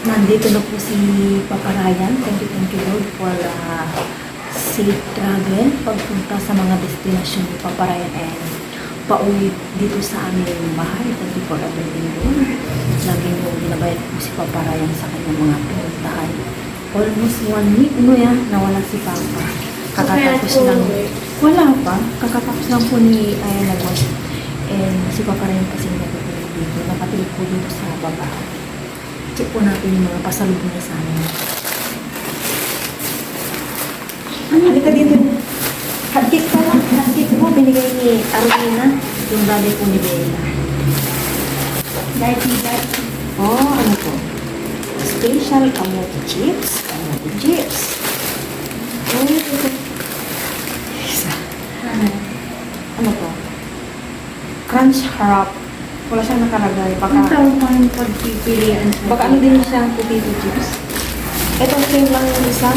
Nandito na po si Papa Ryan. Thank you Lord for safe travel pagpunta sa mga destinasyon ni Papa Ryan and pauwi dito sa aming bahay. Thank you for everything Lord. Laging po ginabayad po si Papa Ryan sa kanyang mga pinuntahan. Almost 1 week nawala si Papa. Kakatapos lang. Wala pa. Kakatapos lang po ni Ayan Lagos. And si Papa Ryan kasi nagpapalito dito. Nakatulog po dito sa baba. Check po natin yung mga pasalubong niya sa amin. Halika dito. Hagkit ka lang. Hagkit mo. Binigay ni Arlena. Yung brother po ni Bella. Dahil. Oh, ano po? Special kamote chips. Kamote chips. Oh, ito. Isa. Ano po? Crunch wrap. Wala siyang nakalagay. Baka, Ang tawag mo yung pagpipilian sa baka ano din siya, potato chips. Ito same lang yung isa.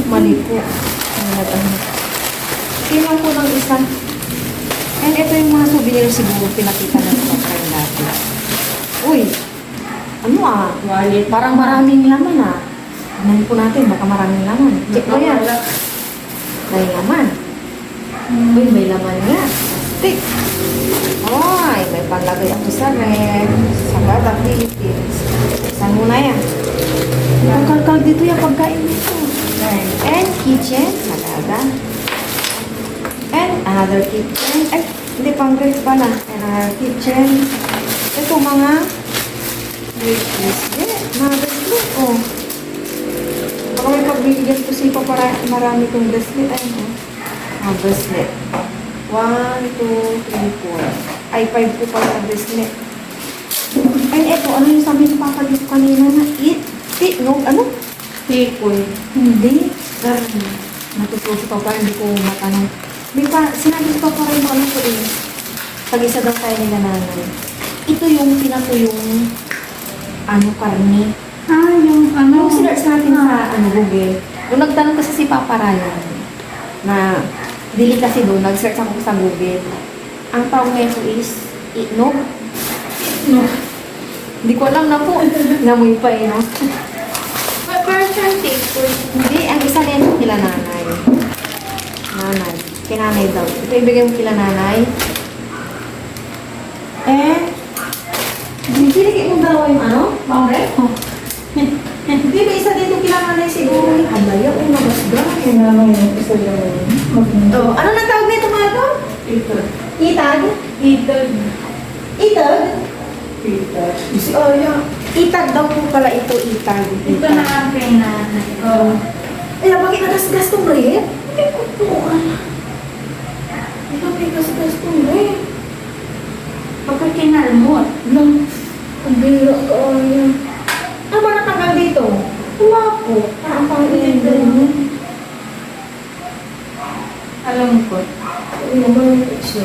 Mali po. Same lang po ng isa. And ito yung mga souvenir siguro pinakita na sa friend dati. Uy! Ano wallet. Parang maraming laman Tignan po natin, baka maraming laman. Check mo yan. May laman. Uy, may laman nga. Stick. Ay, may panlagay ako sa ref. Sa Gada, Philippines. Saan muna yan? Kalkal dito yung pagkain dito. And kitchen. Sa Gada. And another kitchen. Ay, hindi pang ref pala. Another kitchen. Ito mga bracelet. Mga bracelet, oh. Baka may pagbibigyan ko si Papa marami kong bracelet. Ay, oh. Mga bracelet. 1, 2, 3, 4. Ay, 5 po pala ang bracelet. And eto, ano yung sabi ni Papa dito kanina na no? Ano? Hipon. Hindi. Natutuwa si Papa, hindi ko matanong. Di pa, sinabi si Papa rin mo, ano po eh. Pag-isa daw tayo nila nanay. Ito yung pinatuyong karne. Yung ano? Yung sinerch natin sa Google. Nung nagtanong kasi si Papa Ryan na dili kasi doon, nag-search ako sa Google. Ang tawag nito is inog. No. Hindi ko alam na po. Namoy pa eh, no? Parang siyang hipon. Hindi, ang isa na yan kila nanay. Nanay. Kinanay daw. Ito ibigay mo kila nanay. Hindi mo dalawa yung ano? Maure? Hindi ba isa dito kila nanay siguro? Halaya ko nabasga. Sinama yung isa yung Oh, ano na tawag nito mga ito? Itag. Itag? Itag. Itag? Itag. Si Aya. Itag daw po pala ito, itag. Ito na ang pinanay. Oh. Eh, bakit nagasgas tong red? Hindi ko po. Bakit nagasgas tong red? Pagka kinalmot. Lang. Ang bira ka, Aya. Ano ba natagal dito? Wala po. Parang pang-ilan. Alam ko. Ano naman yung siya?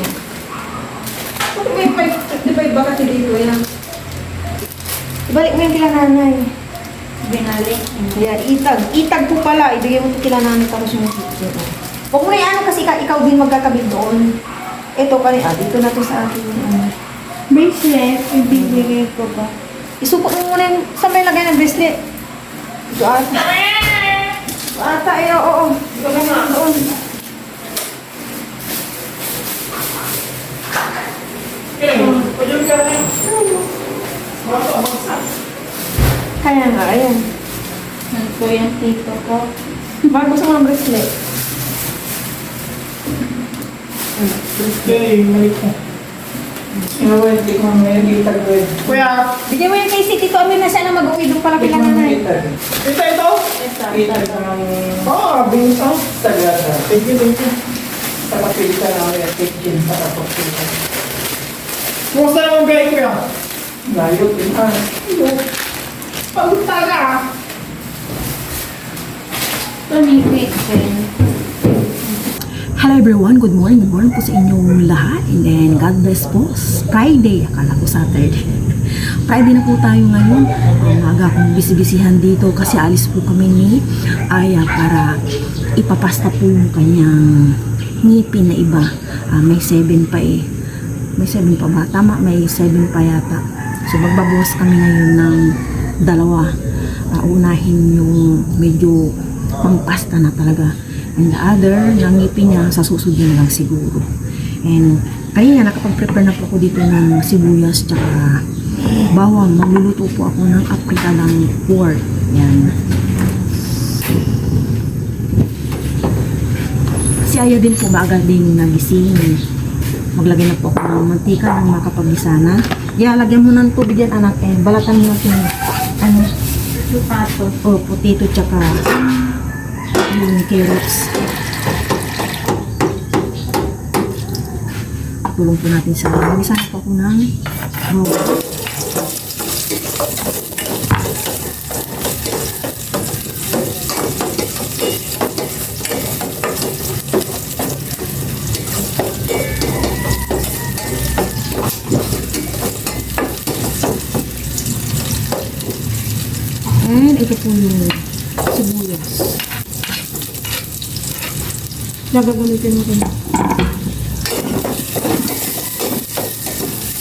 Bakit may 55 ba kasi dito yan? Ibalik mo yung kila nanay. Binalik. Kaya itag. Itag po pala. Ibigay mo ito kila nanay tapos yung kitchen. Huwag mo na yan kasi ikaw din magkakabit doon. Ito kanina. Dito na to sa akin. Bracelet. Ibibigay ko ba? Isupot mo muna yung saan may lagay ng bracelet. Ito ata. Ito ata. Ay, oo. Doon. Kaya nga, ayan. Yan po yung tito ko. Bakit gusto mo ng bracelet? Okay, malik ko. Inawal, di ko may nagitag ko eh. Kuya, bigyan mo yung Casey. Tito Amin na siya na mag-uwi doon pala kila nanay. Ito? Itag ko ng... Oo, binsa. Tagada. Thank you. Sa kapilita namin at kitchen sa kapilita. Kumusta naman kayo, kuya? Layo din. Pagpunta ka. Tumipit. Hello everyone, good morning po sa inyong lahat and then God bless po. Friday, akala ko Saturday. Friday na po tayo ngayon. Maaga akong bisibisihan dito kasi alis po kami ni Aya para ipapasta po yung kanyang ngipin na iba. May 7 pa eh. May 7 pa ba? Tama, may 7 pa yata. So magbabawas kami ngayon ng dalawa. Unahin yung medyo pang-pasta na talaga. And the other, nangipin niya, sa susunod na lang siguro. And kanina nakapag-prepare na po ako dito ng sibuyas tsaka bawang. Magluluto po ako ng aprikalang pork. Yan. Si Aya din po maaga din nagising. Maglagay na po ako ng mantika ng makapag-gisa na. Lagyan mo ng tubig yan, anak. Balatan mo natin Lupato. potato tsaka yung carrots. Tulong po natin sa mag-isa na po ako ng bawang. And ito po yung sibuyas. Gagamitin natin.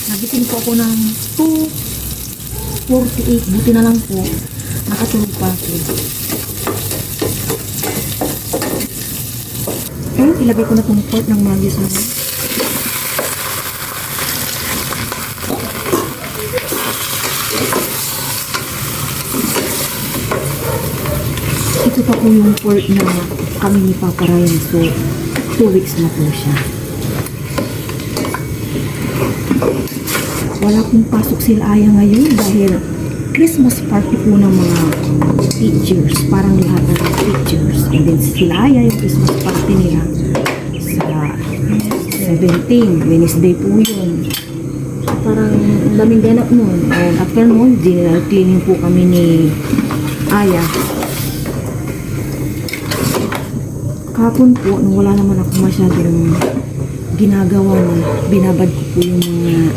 Nagitin po ako ng 2.48. Buti na lang po. Nakatulog pa ako. And ilagay ko na itong pork ng magis na. Ito pa po yung pork na kami ni Papa Ryan. So, 2 weeks na po siya. Wala pong pasok sila Aya ngayon dahil Christmas party po ng mga teachers. Parang lahat ng teachers. And then sila Aya yung Christmas party nila sa 17. Wednesday po yun. Parang daming ganap nun. And after nun, general cleaning po kami ni Aya. Kahapon po, nung wala naman ako masyadong ginagawa na, binabad ko po yung mga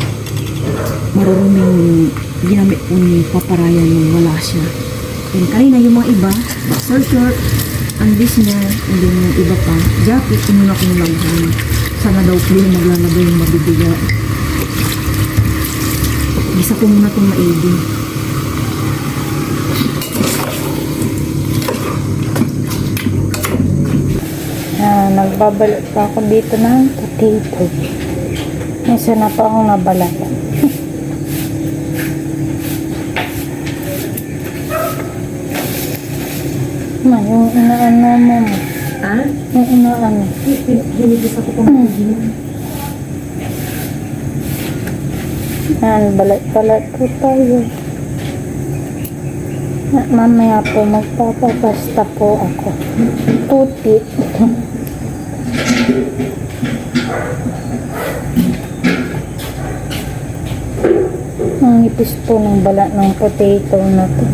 maruruming ginamit po ni Papa Ryan nung wala siya. And kanina yung mga iba, short, undies niya, and then yung iba pa, jacket, inuna ko yung lagyan. Sana daw po yung maglalagay yung mabibigay. Gisa ko muna itong maigi. Nagbabalik pa ako dito ng potato. Isa na pa akong nabalat. Yung inaano mo. Ha? Yung inaano. Hinigis ako pang magiging. Balat-balat po tayo. Mamaya po magpapapasta po ako. Tuti. Ang ipis po ng balat ng potato na to.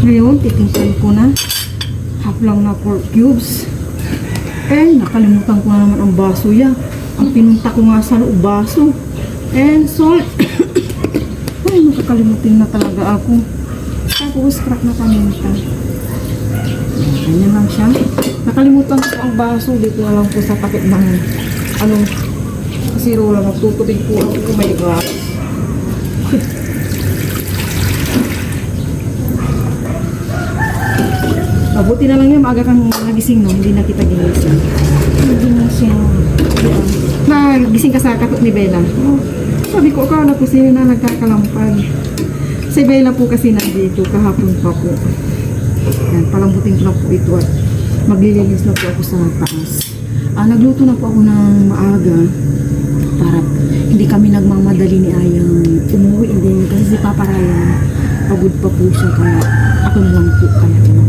Ngayon, titingnan ko na. Half lang na pork cubes. And nakalimutan ko na naman ang baso yan. Ang pinunta ko nga sa loob baso. And salt. Ay, nakakalimutin na talaga ako. Tapos crack na paminta. Ganyan lang siya. Nakalimutan ko ang baso. Dito na lang po sa takip ng kasiro lang. Magtutubig po ako. Oh my God. Buti na lang yan, maaga kang nagising, no? Hindi na kita ginising. Ginising. Nagising ka sa katot ni Bella. Oh, sabi ko, akala ko sila na nagkakalampag. Si Bella po kasi nandito, kahapon pa po. Yan, palambutin ko na po ito at maglilinis na po ako sa taas. Nagluto na po ako ng maaga para hindi kami nagmamadali ni Ayang umuwi. And then, kasi si Papa Ryan, pagod pa po siya, kaya ako na lang po kaya ko na.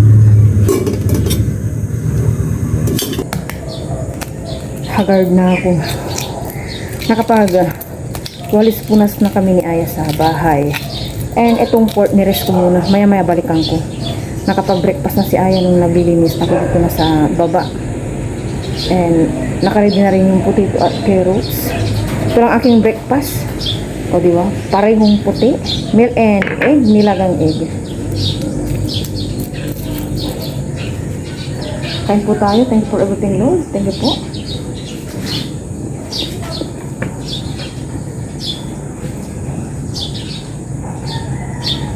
Haggard na ako. Walis punas na kami ni Aya sa bahay. And itong pork ni-rest ko muna. Maya-maya balikan ko. Nakapag-breakfast na si Aya nung naglilinis. Ako dito na sa baba. And nakaready na rin yung potato at carrots. Ito lang aking breakfast. O diba? Parehong puti. Milk and egg. Nilagang egg. Kain po tayo. Thank you for everything, Lord. Thank you po.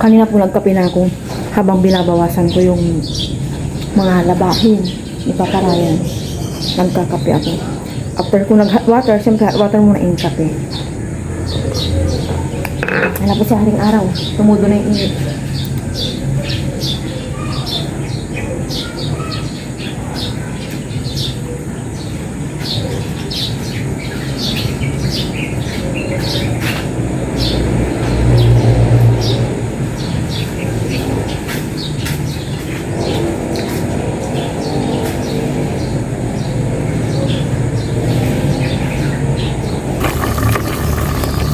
Kanina po nagkape na ako habang binabawasan ko yung mga labahin ni Papa Ryan. Nagkakape ako. After ko nag-hot water, siyempre hot water muna yung kape. Wala po sa haring araw. Tumudo na yung init.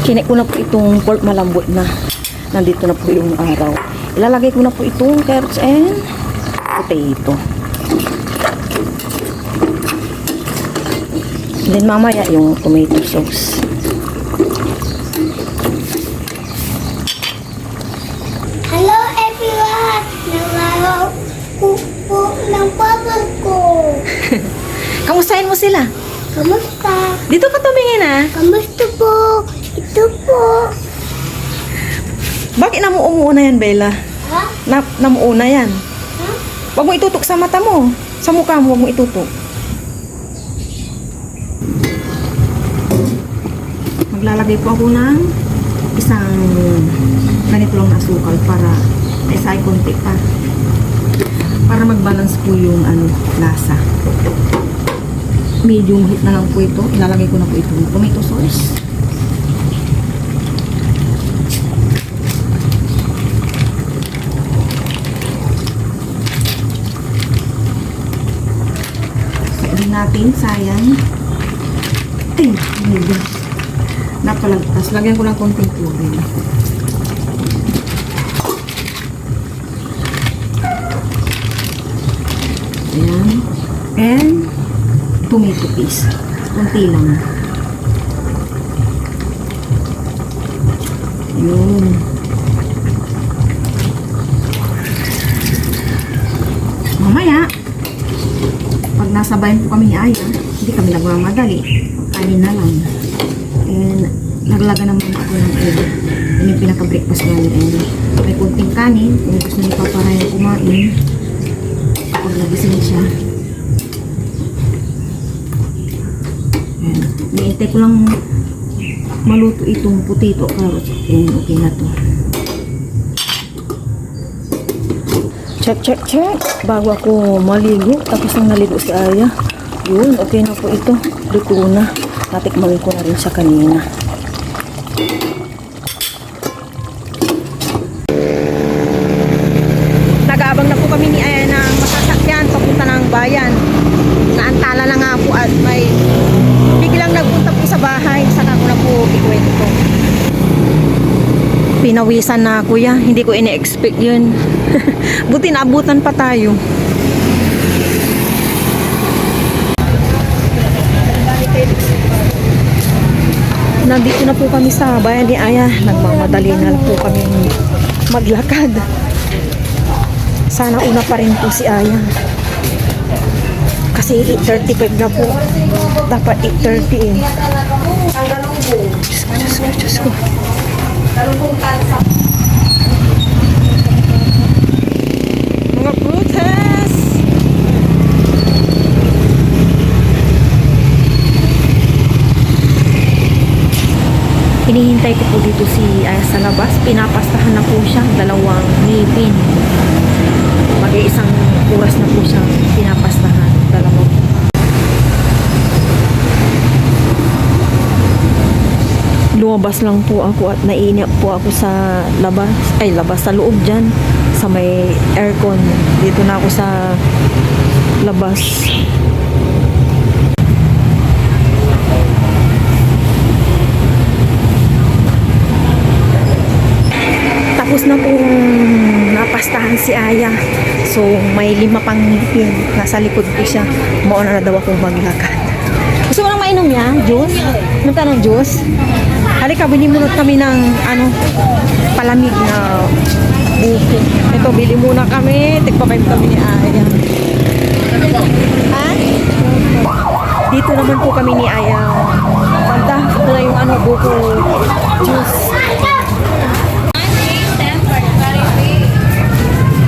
Kinik ko na po itong pork malambot na. Nandito na po yung araw. Ilalagay ko na po itong carrots and potato. Then mamaya yung tomato sauce. Hello everyone! Nangaraw po ng papa ko. Kamustahin mo sila? Kamusta? Dito ka tumingin ah. Kamusta po? Ito po. Bakit namuuna yan, Bella? Ha? Namuuna yan. Ha? Huwag mo itutok sa mata mo. Sa mukha mo, huwag mo itutok. Maglalagay po ako ng isang ganito lang na asukal para isa ay konti pa. Para mag-balance po yung lasa. Medium heat na lang po ito. Ilalagay ko na po itong tomato sauce. Natin, sayang. Ay, hindi. Napalagtas. Lagyan ko lang konting tubig. Ayan. And tomato paste. Konti lang. Yun. Mamaya, pag nasabayan po kami ni Aya, hindi kami nagmamadali. Kanin na lang. And naglaga naman ako ng egg. Yun yung pinaka-breakfast namin. And may kunting kanin. Kung gusto ni Papa Ryan kumain, pag nagising siya. And niintay ko lang maluto itong potato, carrots. And okay na to. Check, check, check. Bago ako maligo, tapos nang naligo si Aya. Yun, okay na po ito. Luto na. Natikman ko na rin siya kanina. Nag-aabang na po kami ni Aya ng masasakyan papunta ng bayan. Naantala na nga po at may biglang nagpunta po sa bahay. Saka ko na po ikwento. Pinawisan na kuya, hindi ko ine-expect yun. Buti naabutan pa tayo. Nandito na po kami sa bayan ni Aya. Nagmamadali na po kami maglakad. Sana una pa rin po si Aya. Kasi 8:35 na po. Dapat 8:30 eh. Diyos ko. Mga prutas. Hinihintay ko po dito si Aya sa labas. Pinapastahan na po siya. 2 ngipin. Mag-iisang oras na po siya pinapastahan. 2. Lumabas lang po ako at naiinip po ako sa labas. Ay, labas sa loob dyan. Sa may aircon. Dito na ako sa labas. Tapos na pong napastahan si Aya. So, may 5 pang ngipin. Nasa likod ko siya. Mauna na daw akong maglakad. Gusto mo nang mainom niya? Juice? Ano ka ng juice? Halika, bili muna kami ng palamig na buko. Ito, bili muna kami. Tigpa-5 kami ni Aya. Ha? Dito naman po kami ni Aya. Panta, ito na yung ano, buko juice.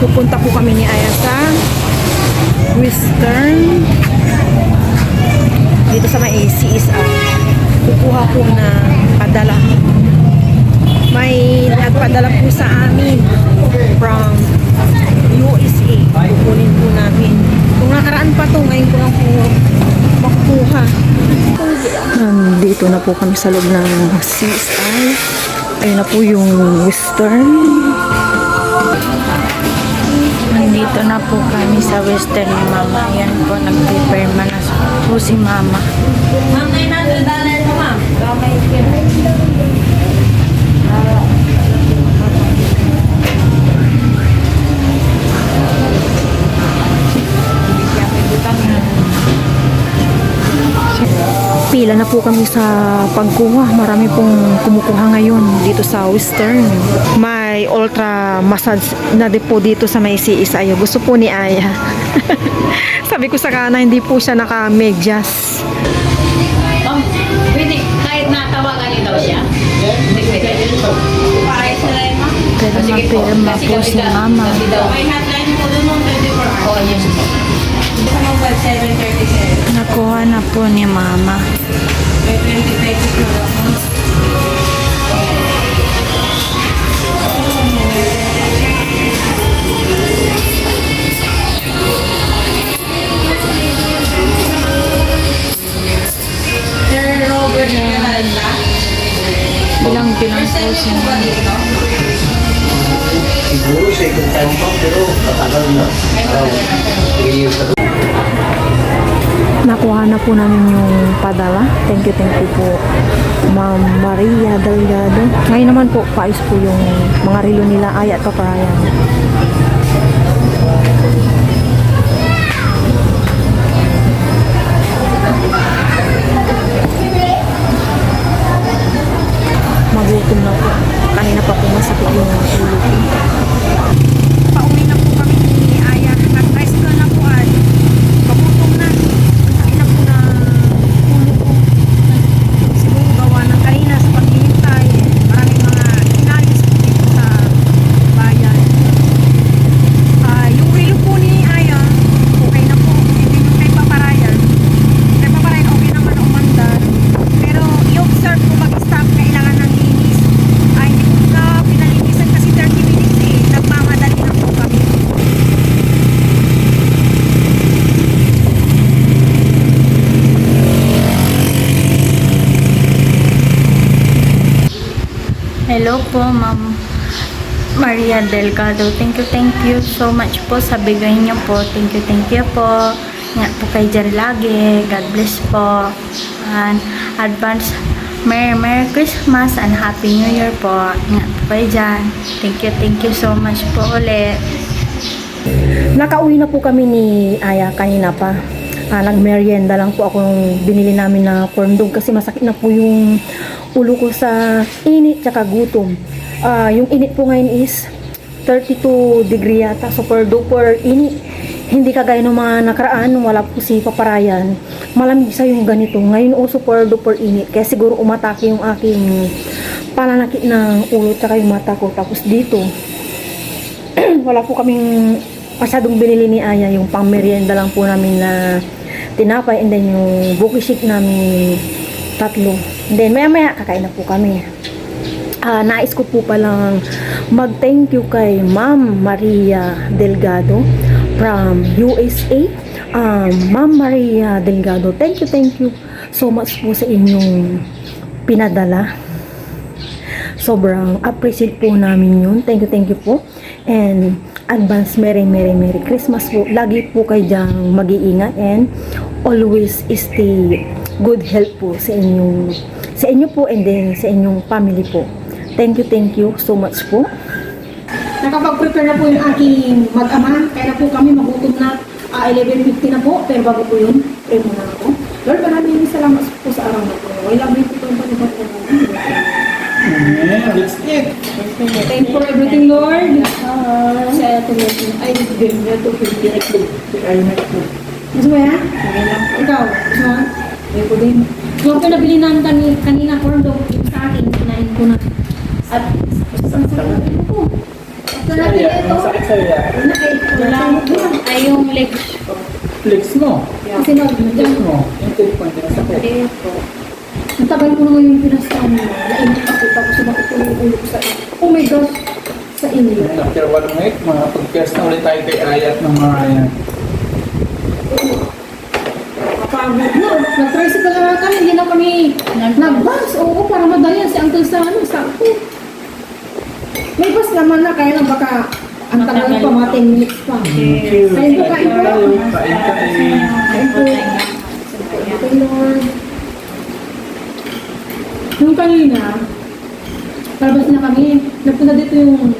Pupunta po kami ni Aya sa Western. Dito sa may CSR. Kukuha po na padala. May nagpadala po sa amin from USA. Kukunin po namin. Kung nakaraan pa to, ngayon ko lang po makukuha. Nandito na po kami sa loob ng CSI. Ayun na po yung Western. Nandito na po kami sa Western ni Mama. Yan po, nag-prepare na po si Mama. Ma'am, $900 mo, ma'am. Pila na po kami sa pagkuha. Marami pong kumukuha ngayon dito sa Western. May ultra massage na po dito sa may CSI. Gusto po ni Aya. Sabi ko sa kana, hindi po siya naka-medyas. Pwede, kahit natawagan niyo daw siya? Hindi pwede. Paayos na lang, ma'am. Pero mapirma po si Mama. May hotline po doon ng 24 hours. Oh, yes. Sa mobile 737. Nakuha na po ni Mama. May 20 pesos na lang, ma'am. Sir Robert, Bilang po si Mama. Siguro second time pa, pero matagal na. 3 years na. Nakuha na po namin yung padala. Thank you po, Ma'am Maria Delgado. Ngayon naman po, paayos po yung mga relo nila, Aya at Paparayan. Magutom na po. Kanina pa po masakit yung ulo ko. Pauwi na po kami ni Aya. Nag-tricycle na po ay. Pagutom na. Sakit na po na ulo ko. Siguro gawa ng kanina sa paghihintay. Maraming mga inalis po dito sa bayan. Yung relo po ni Aya, okay na po. Hindi yung kay Paparayan. Kay Paparayan okay naman na umandar. Pero i-observe po mag-stop kailangan ng linis. Ay, hindi po na pinalinisan kasi 30 minutes eh. Nagmamadali na po kami. Hello po, Ma'am Maria Delgado. Thank you so much po sa bigay niyo po. Thank you po. Ingat po kayo dyan lagi. God bless po. And advance Merry Christmas and Happy New Year po. Ingat po kayo dyan. Thank you so much po ulit. Nakauwi na po kami ni Aya kanina pa. Nagmerienda lang po ako nung binili namin na corn dog kasi masakit na po yung ulo ko sa init tsaka gutom. Yung init po ngayon is 32 degree yata, super duper init. Hindi kagaya ng mga nakaraan nung wala po si Paparayan. Malamig sa yung ganito. Ngayon super duper init. Kaya siguro umatake yung aking pananakit ng ulo tsaka yung mata ko. Tapos dito, wala po kaming masyadong binili ni Aya. Yung pang merienda lang po namin na tinapay and then yung buki shake namin 3. And then maya kakain na po kami. Nais ko po palang mag-thank you kay Ma'am Maria Delgado from USA. Ma'am Maria Delgado, thank you so much po sa inyong pinadala. Sobrang appreciate po namin yun. Thank you po. And advance Merry Christmas po. Lagi po kayo dyang mag-iingat and always stay good health po sa inyo po and then sa inyong family po. Thank you so much po. Nakapag-prepare na po yung aking mag-ama. Kaya na po kami magutom na 11:50 na po. Pero bago po yun, pray muna ako. Lord, maraming salamat po sa araw na po. I love you po itong panibat na po. Let's eat. Thank you for everything, Lord. Sa ito na ay, bigyan niya ito. Ay, Gusto mo yan? Ikaw, gusto mo? Ayaw ko din. Yung pinabili namin kanina corn dog, yung sa akin, kinain ko na. At, ang sarap ko. Ito natin Saya, ito. masakit saya. Wala po. Ay, yung legs ko. Flex mo. Kasi Flex mo. Yung tip point, masakit. Hindi po. natagal ko naman yung pinastaan mo. Nainit ako, tapos sumakit ko yung ulo ko sa oh my gosh, sa inyo. After 1 week, mga pag-test na ulit tayo kay Ayat ng mga yan. Kapagod na, nag-tricycle na kami, hindi na kami nag-bus. Oo, para madali yan si Uncle sa ano, sa ako. May bus naman na, kaya lang baka ang tagal pa, mga 10 minutes pa. Kain po, kain po. Kain kain. Kain po. Okay, Lord. Yung kanina, palabas na kami, nagpunta dito yung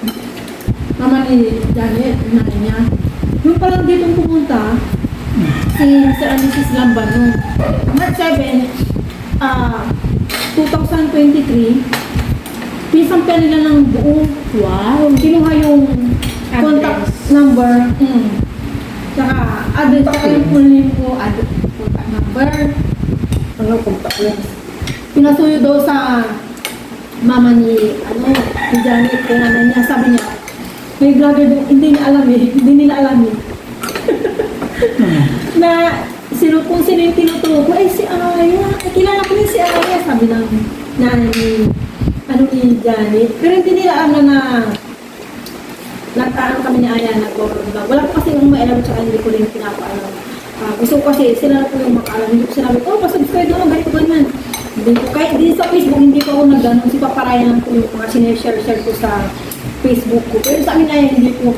mama ni Janet, yung nanay niya. Yung parang dito pumunta, si Sir and Mrs. Lamban, nung March 7, 2023, pisampa nila ng buong, wow, kinuha yung contact number, tsaka address, tsaka yung full name ko, contact number, Ano contact lens? pinasuyo daw sa mama ni, ni Janet, kay nanay niya, sabi niya, may vlogger daw, hindi nila alam eh. Na kung sino yung tinuturo ko, ay si Aya, kilala ko rin si Aya, sabi ng nanay ni, ni Janet. Pero hindi nila alam na nagtaan kami ni Aya, nag-vlog. Wala ko kasi yung may alam, tsaka hindi ko rin pinapaalam. Gusto ko kasi sila na po yung makaalam. Hindi ko sinabi, pasubscribe naman, ganito ganyan. Hindi ko, kahit din sa Facebook, hindi ko ako nag-ganon. Si Paparayan lang po yung mga sineshare ko sa Facebook ko. Pero sa amin ay hindi po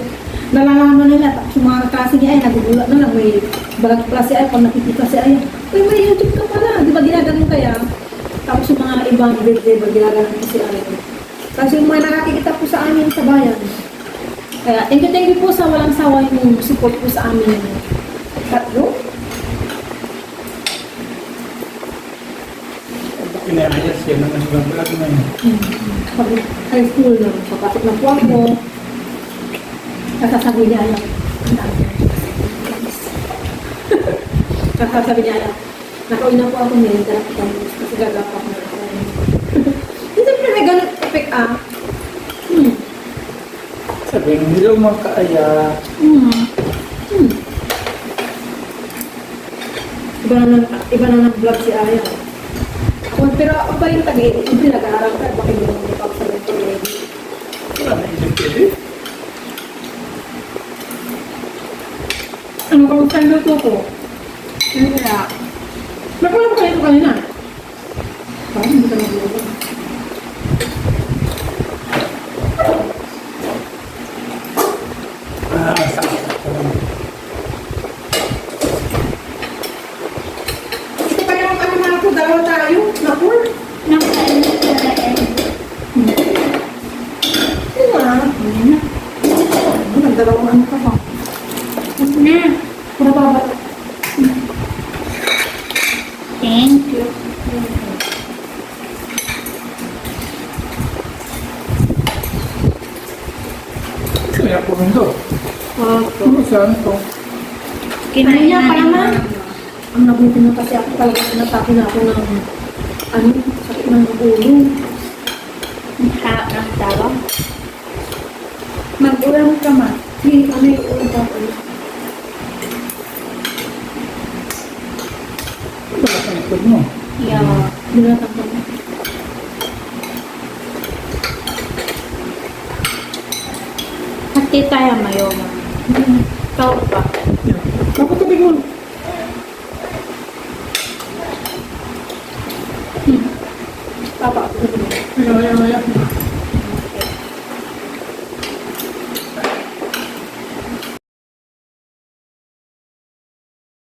nalalaman nila. Tapos yung mga klase niya ay nagugulat na lang. May balat klase ay pag nakikita si Aya. Uy, may YouTube ka pala. Di ba ginaganon kaya? Tapos yung mga ibang birthday ba ginaganon ko si Aya. Tapos yung mga nakakikita po sa amin sa bayan. Kaya thank you po sa walang sawa yung support po sa amin. Tatlo? Pinayas yan naman sa vlog na yun. Pag high school na, papasok na po ako. Kasasabi niya alam. Kasasabi niya alam. Nakauwi na po ako ngayon, darap ko kasi gagapak na ako. Hindi pa may ganun effect Sabi, hello mga kaaya. Iba na nag-vlog si Aya. Pero ako pa yung tag-edit, hindi nag-aaral ka, bakit hindi mo nipag-sabi ko lady. Wala na isip pwede. Ano ka magkano to ko? Ano kaya? Nagpala ko kayo ito kanina. Parang hindi ka nag-vlog. Sakit. Ito pa yung mga ko, dalawa tayo, na-poor. Nagdalawang ano ka pa. Pura pa ba? Thank you. Kaya po rin to. Opo. Ano saan to? Kinain Kaya pa na naman. Ang nabuti na kasi ako talaga sinatake na ako ng sakit ng ulo. ang tawag. Mag-ulam ka ma. Sige, ano yung ulam ka po? Ito na sa likod mo. Yeah. Binatang ka mo. Hati tayo mayoma. Kau pa. Dapat tabi mo. Papa, Ayan.